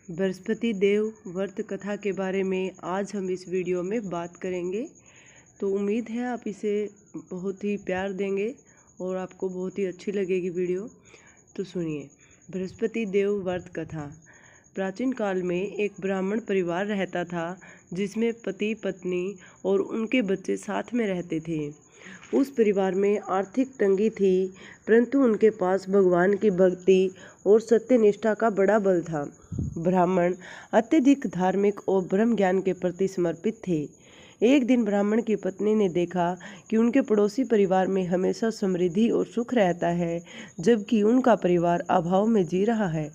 बृहस्पति देव व्रत कथा के बारे में आज हम इस वीडियो में बात करेंगे। तो उम्मीद है आप इसे बहुत ही प्यार देंगे और आपको बहुत ही अच्छी लगेगी वीडियो। तो सुनिए, बृहस्पति देव व्रत कथा। प्राचीन काल में एक ब्राह्मण परिवार रहता था जिसमें पति पत्नी और उनके बच्चे साथ में रहते थे। उस परिवार में आर्थिक तंगी थी, परंतु उनके पास भगवान की भक्ति और सत्यनिष्ठा का बड़ा बल था। ब्राह्मण अत्यधिक धार्मिक और ब्रह्म ज्ञान के प्रति समर्पित थे। एक दिन ब्राह्मण की पत्नी ने देखा कि उनके पड़ोसी परिवार में हमेशा समृद्धि और सुख रहता है, जबकि उनका परिवार अभाव में जी रहा है।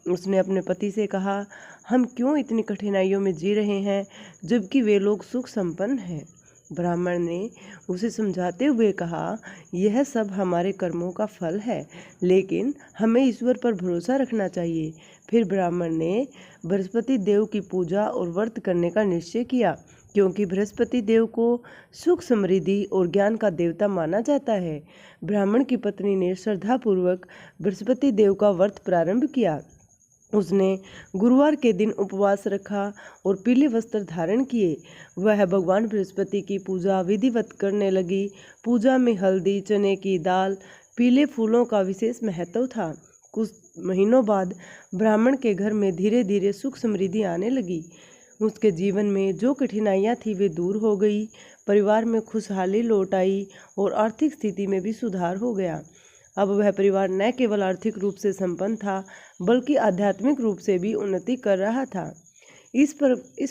उसने अपने पति से कहा, हम क्यों इतनी कठिनाइयों में जी रहे हैं जबकि वे लोग सुख संपन्न हैं। ब्राह्मण ने उसे समझाते हुए कहा, यह सब हमारे कर्मों का फल है, लेकिन हमें ईश्वर पर भरोसा रखना चाहिए। फिर ब्राह्मण ने बृहस्पति देव की पूजा और व्रत करने का निश्चय किया, क्योंकि बृहस्पति देव को सुख समृद्धि और ज्ञान का देवता माना जाता है। ब्राह्मण की पत्नी ने श्रद्धापूर्वक बृहस्पति देव का व्रत प्रारंभ किया। उसने गुरुवार के दिन उपवास रखा और पीले वस्त्र धारण किए। वह भगवान बृहस्पति की पूजा विधिवत करने लगी। पूजा में हल्दी, चने की दाल, पीले फूलों का विशेष महत्व था। कुछ महीनों बाद ब्राह्मण के घर में धीरे धीरे सुख समृद्धि आने लगी। उसके जीवन में जो कठिनाइयाँ थी वे दूर हो गई। परिवार में खुशहाली लौट आई और आर्थिक स्थिति में भी सुधार हो गया। अब वह परिवार न केवल आर्थिक रूप से संपन्न था, बल्कि आध्यात्मिक रूप से भी उन्नति कर रहा था। इस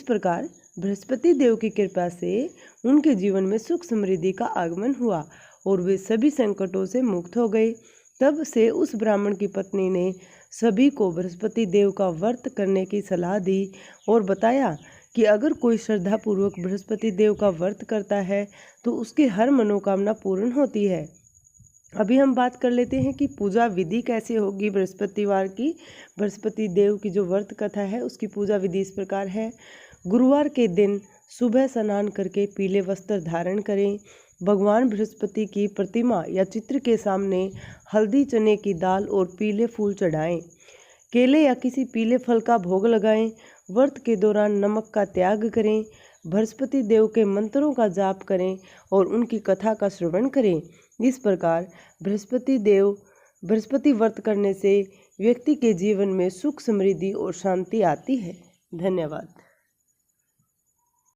प्रकार बृहस्पति देव की कृपा से उनके जीवन में सुख समृद्धि का आगमन हुआ और वे सभी संकटों से मुक्त हो गए। तब से उस ब्राह्मण की पत्नी ने सभी को बृहस्पति देव का व्रत करने की सलाह दी और बताया कि अगर कोई श्रद्धापूर्वक बृहस्पति देव का व्रत करता है तो उसकी हर मनोकामना पूर्ण होती है। अभी हम बात कर लेते हैं कि पूजा विधि कैसे होगी बृहस्पतिवार की। बृहस्पति देव की जो व्रत कथा है उसकी पूजा विधि इस प्रकार है। गुरुवार के दिन सुबह स्नान करके पीले वस्त्र धारण करें। भगवान बृहस्पति की प्रतिमा या चित्र के सामने हल्दी, चने की दाल और पीले फूल चढ़ाएं। केले या किसी पीले फल का भोग लगाएं। व्रत के दौरान नमक का त्याग करें। बृहस्पति देव के मंत्रों का जाप करें और उनकी कथा का श्रवण करें। इस प्रकार बृहस्पति व्रत करने से व्यक्ति के जीवन में सुख समृद्धि और शांति आती है। धन्यवाद।